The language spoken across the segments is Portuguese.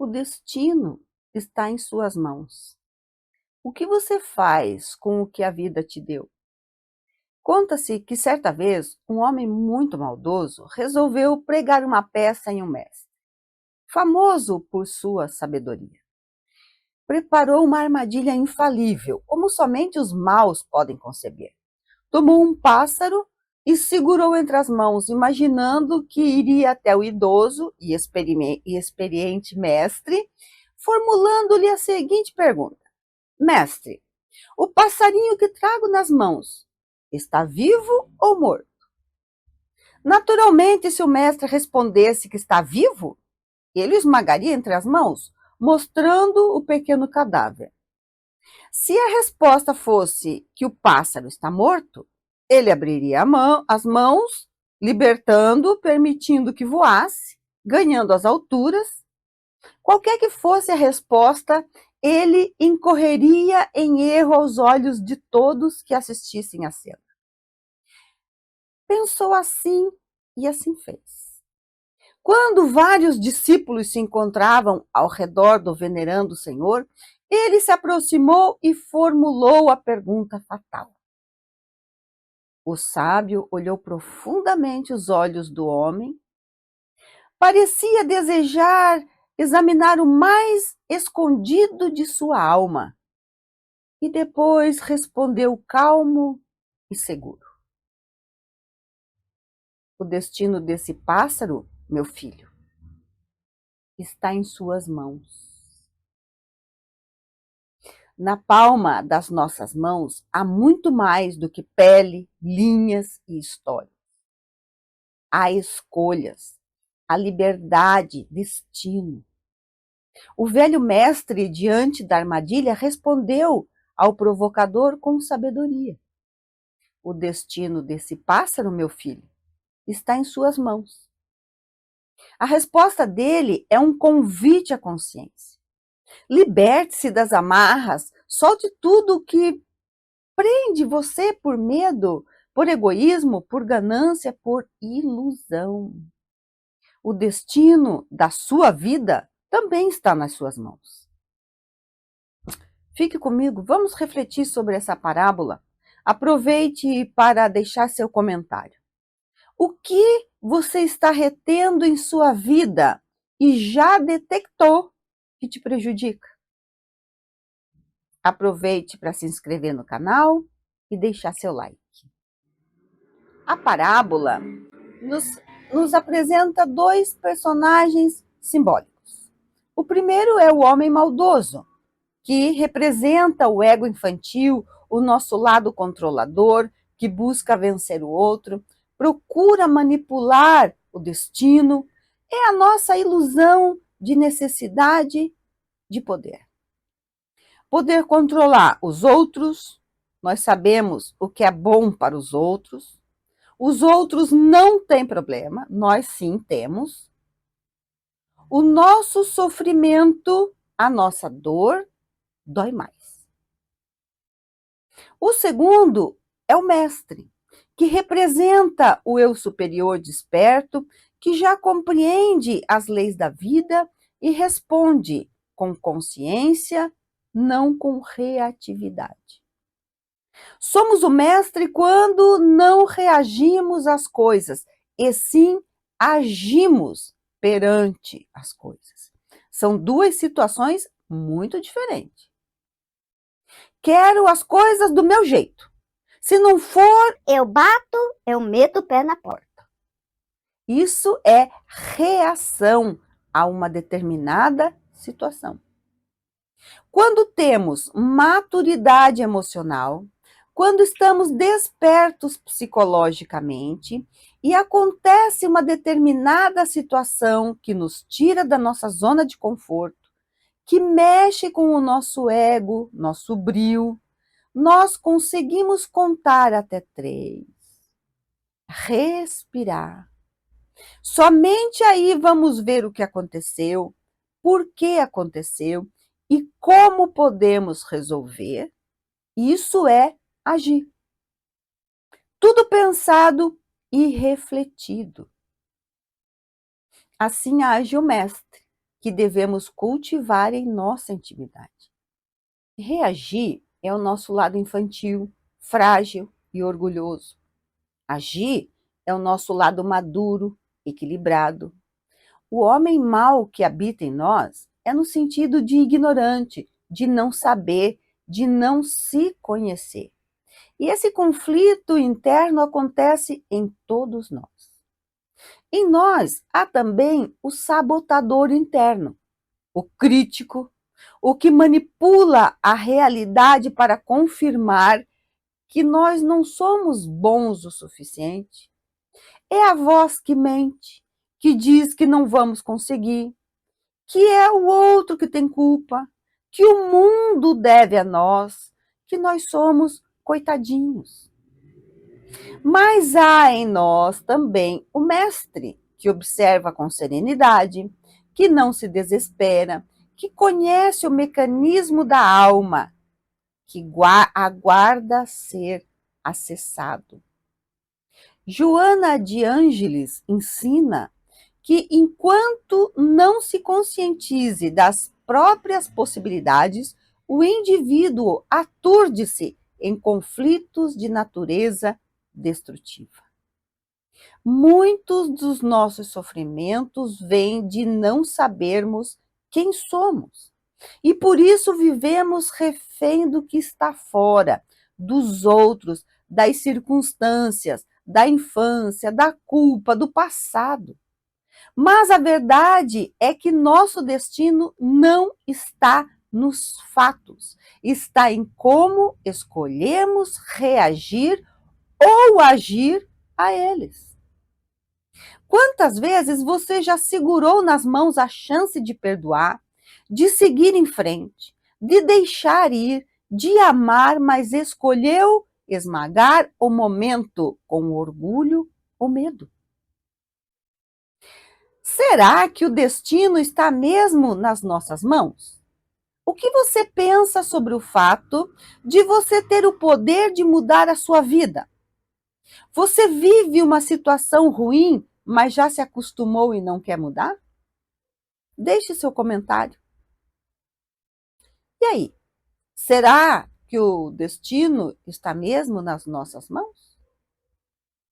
O destino está em suas mãos. O que você faz com o que a vida te deu? Conta-se que certa vez um homem muito maldoso resolveu pregar uma peça em um mestre, famoso por sua sabedoria. Preparou uma armadilha infalível, como somente os maus podem conceber. Tomou um pássaro e segurou entre as mãos, imaginando que iria até o idoso e experiente mestre, formulando-lhe a seguinte pergunta: Mestre, o passarinho que trago nas mãos está vivo ou morto? Naturalmente, se o mestre respondesse que está vivo, ele o esmagaria entre as mãos, mostrando o pequeno cadáver. Se a resposta fosse que o pássaro está morto, ele abriria as mãos, libertando, permitindo que voasse, ganhando as alturas. Qualquer que fosse a resposta, ele incorreria em erro aos olhos de todos que assistissem à cena. Pensou assim e assim fez. Quando vários discípulos se encontravam ao redor do venerando Senhor, ele se aproximou e formulou a pergunta fatal. O sábio olhou profundamente os olhos do homem, parecia desejar examinar o mais escondido de sua alma e depois respondeu calmo e seguro. O destino desse pássaro, meu filho, está em suas mãos. Na palma das nossas mãos há muito mais do que pele, linhas e história. Há escolhas, há liberdade, destino. O velho mestre, diante da armadilha, respondeu ao provocador com sabedoria. O destino desse pássaro, meu filho, está em suas mãos. A resposta dele é um convite à consciência. Liberte-se das amarras, solte tudo o que prende você por medo, por egoísmo, por ganância, por ilusão. O destino da sua vida também está nas suas mãos. Fique comigo, vamos refletir sobre essa parábola. Aproveite para deixar seu comentário. O que você está retendo em sua vida e já detectou que te prejudica? Aproveite para se inscrever no canal e deixar seu like. A parábola nos apresenta dois personagens simbólicos. O primeiro é o homem maldoso, que representa o ego infantil, o nosso lado controlador, que busca vencer o outro, procura manipular o destino, é a nossa ilusão de necessidade de poder. Poder controlar os outros, nós sabemos o que é bom para os outros não têm problema, nós sim temos. O nosso sofrimento, a nossa dor, dói mais. O segundo é o mestre, que representa o eu superior desperto, que já compreende as leis da vida e responde com consciência, não com reatividade. Somos o mestre quando não reagimos às coisas, e sim agimos perante as coisas. São duas situações muito diferentes. Quero as coisas do meu jeito. Se não for, Eu bato, eu meto o pé na porta. isso é reação a uma determinada situação. Quando temos maturidade emocional, quando estamos despertos psicologicamente e acontece uma determinada situação que nos tira da nossa zona de conforto, que mexe com o nosso ego, nosso brio, nós conseguimos contar até 3, respirar. Somente aí vamos ver o que aconteceu, por que aconteceu e como podemos resolver. Isso é agir. Tudo pensado e refletido. Assim age o mestre. que devemos cultivar em nossa intimidade. Reagir é o nosso lado infantil, frágil e orgulhoso. Agir é o nosso lado maduro, equilibrado. O homem mau que habita em nós é no sentido de ignorante, de não saber, de não se conhecer. E esse conflito interno acontece em todos nós. Em nós há também o sabotador interno, o crítico, o que manipula a realidade para confirmar que nós não somos bons o suficiente. É a voz que mente, que diz que não vamos conseguir, que é o outro que tem culpa, que o mundo deve a nós, que nós somos coitadinhos. Mas há em nós também o mestre, que observa com serenidade, que não se desespera, que conhece o mecanismo da alma, que aguarda ser acessado. Joana de Ângeles ensina que enquanto não se conscientize das próprias possibilidades, o indivíduo aturde-se em conflitos de natureza destrutiva. Muitos dos nossos sofrimentos vêm de não sabermos quem somos. E por isso vivemos refém do que está fora, dos outros, das circunstâncias, da infância, da culpa, do passado. Mas a verdade é que nosso destino não está nos fatos, está em como escolhemos reagir ou agir a eles. Quantas vezes você já segurou nas mãos a chance de perdoar, de seguir em frente, de deixar ir, de amar, mas escolheu esmagar o momento com orgulho ou medo? Será que o destino está mesmo nas nossas mãos? O que você pensa sobre o fato de você ter o poder de mudar a sua vida? Você vive uma situação ruim, mas já se acostumou e não quer mudar? Deixe seu comentário. E aí, será que o destino está mesmo nas nossas mãos?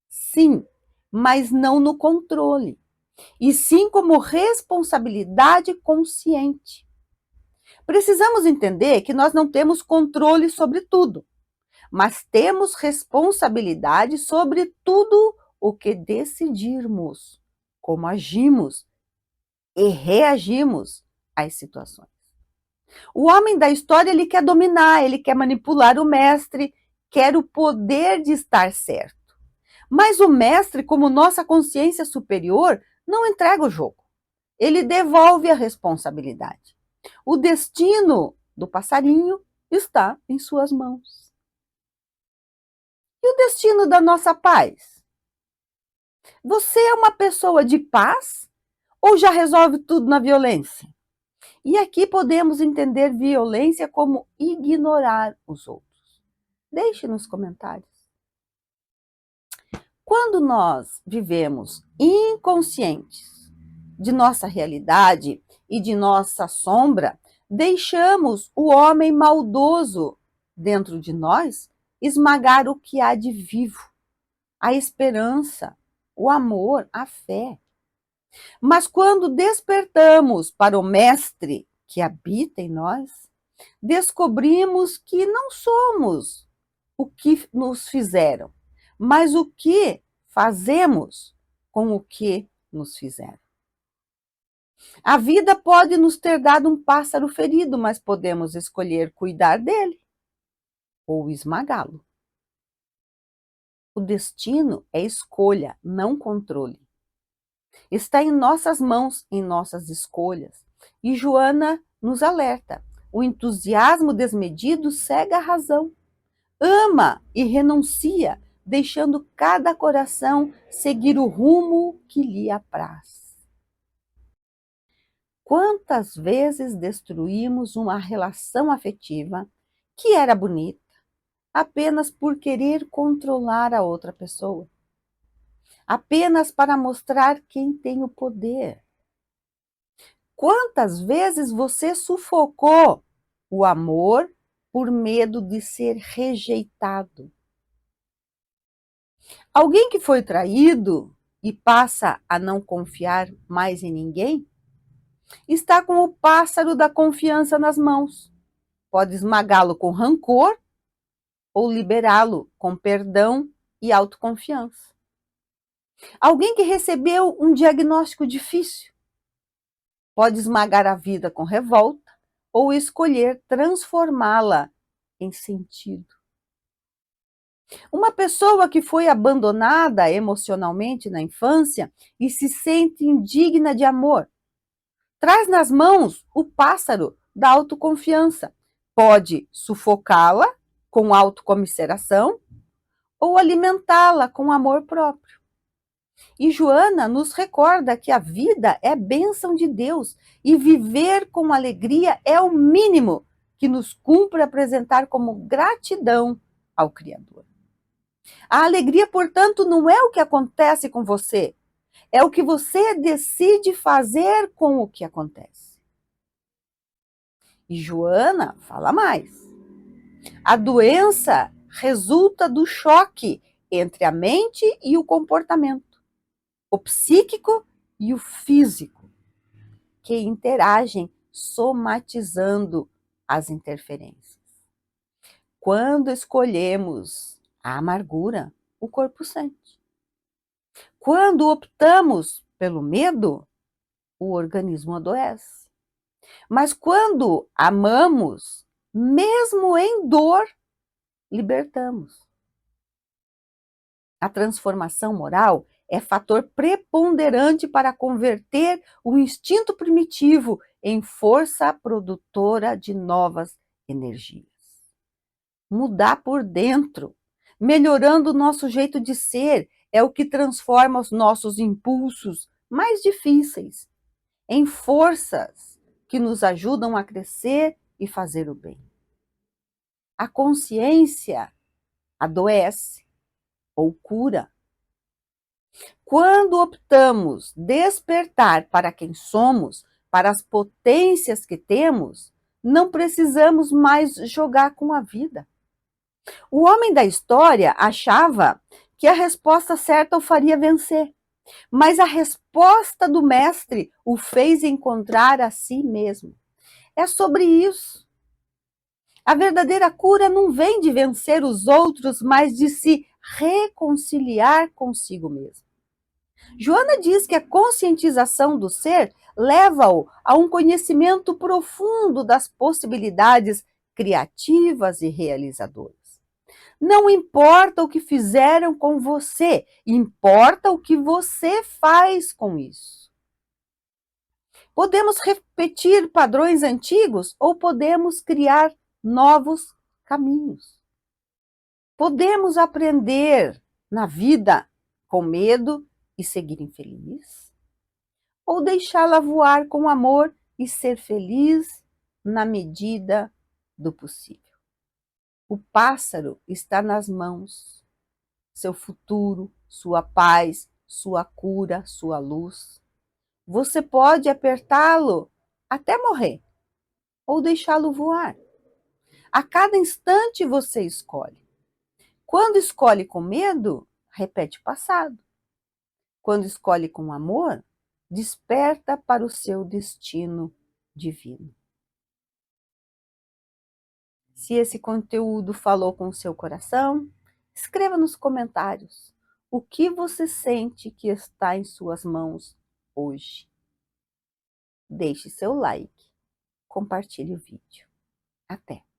Sim, mas não no controle, e sim como responsabilidade consciente. Precisamos entender que nós não temos controle sobre tudo, mas temos responsabilidade sobre tudo o que decidirmos, como agimos e reagimos às situações. O homem da história, ele quer dominar, ele quer manipular o mestre, quer o poder de estar certo. Mas o mestre, como nossa consciência superior, não entrega o jogo. Ele devolve a responsabilidade. O destino do passarinho está em suas mãos. E o destino da nossa paz? Você é uma pessoa de paz ou já resolve tudo na violência? E aqui podemos entender violência como ignorar os outros. Deixe nos comentários. Quando nós vivemos inconscientes de nossa realidade e de nossa sombra, deixamos o homem maldoso dentro de nós esmagar o que há de vivo, a esperança, o amor, a fé. Mas quando despertamos para o Mestre que habita em nós, descobrimos que não somos o que nos fizeram, mas o que fazemos com o que nos fizeram. A vida pode nos ter dado um pássaro ferido, mas podemos escolher cuidar dele ou esmagá-lo. O destino é escolha, não controle. Está em nossas mãos, em nossas escolhas. E Joana nos alerta: o entusiasmo desmedido cega a razão. Ama e renuncia, deixando cada coração seguir o rumo que lhe apraz. Quantas vezes destruímos uma relação afetiva que era bonita, apenas por querer controlar a outra pessoa? Apenas para mostrar quem tem o poder. Quantas vezes você sufocou o amor por medo de ser rejeitado? Alguém que foi traído e passa a não confiar mais em ninguém, está com o pássaro da confiança nas mãos. Pode esmagá-lo com rancor ou liberá-lo com perdão e autoconfiança. Alguém que recebeu um diagnóstico difícil pode esmagar a vida com revolta ou escolher transformá-la em sentido. Uma pessoa que foi abandonada emocionalmente na infância e se sente indigna de amor, traz nas mãos o pássaro da autoconfiança. Pode sufocá-la com autocomiseração ou alimentá-la com amor próprio. E Joana nos recorda que a vida é bênção de Deus e viver com alegria é o mínimo que nos cumpre apresentar como gratidão ao Criador. A alegria, portanto, não é o que acontece com você, é o que você decide fazer com o que acontece. E Joana fala mais. A doença resulta do choque entre a mente e o comportamento, o psíquico e o físico, que interagem somatizando as interferências. Quando escolhemos a amargura, o corpo sente. Quando optamos pelo medo, o organismo adoece. Mas quando amamos, mesmo em dor, libertamos. A transformação moral é fator preponderante para converter o instinto primitivo em força produtora de novas energias. Mudar por dentro, melhorando o nosso jeito de ser, é o que transforma os nossos impulsos mais difíceis em forças que nos ajudam a crescer e fazer o bem. A consciência adoece ou cura. Quando optamos despertar para quem somos, para as potências que temos, não precisamos mais jogar com a vida. O homem da história achava que a resposta certa o faria vencer, mas a resposta do mestre o fez encontrar a si mesmo. É sobre isso. A verdadeira cura não vem de vencer os outros, mas de se reconciliar consigo mesmo. Joana diz que a conscientização do ser leva-o a um conhecimento profundo das possibilidades criativas e realizadoras. Não importa o que fizeram com você, importa o que você faz com isso. Podemos repetir padrões antigos ou podemos criar novos caminhos. Podemos aprender na vida com medo e seguir infeliz, ou deixá-la voar com amor e ser feliz na medida do possível. O pássaro está nas mãos, seu futuro, sua paz, sua cura, sua luz. Você pode apertá-lo até morrer, ou deixá-lo voar. A cada instante você escolhe. Quando escolhe com medo, repete o passado. Quando escolhe com amor, desperta para o seu destino divino. Se esse conteúdo falou com o seu coração, escreva nos comentários o que você sente que está em suas mãos hoje. Deixe seu like, compartilhe o vídeo. Até!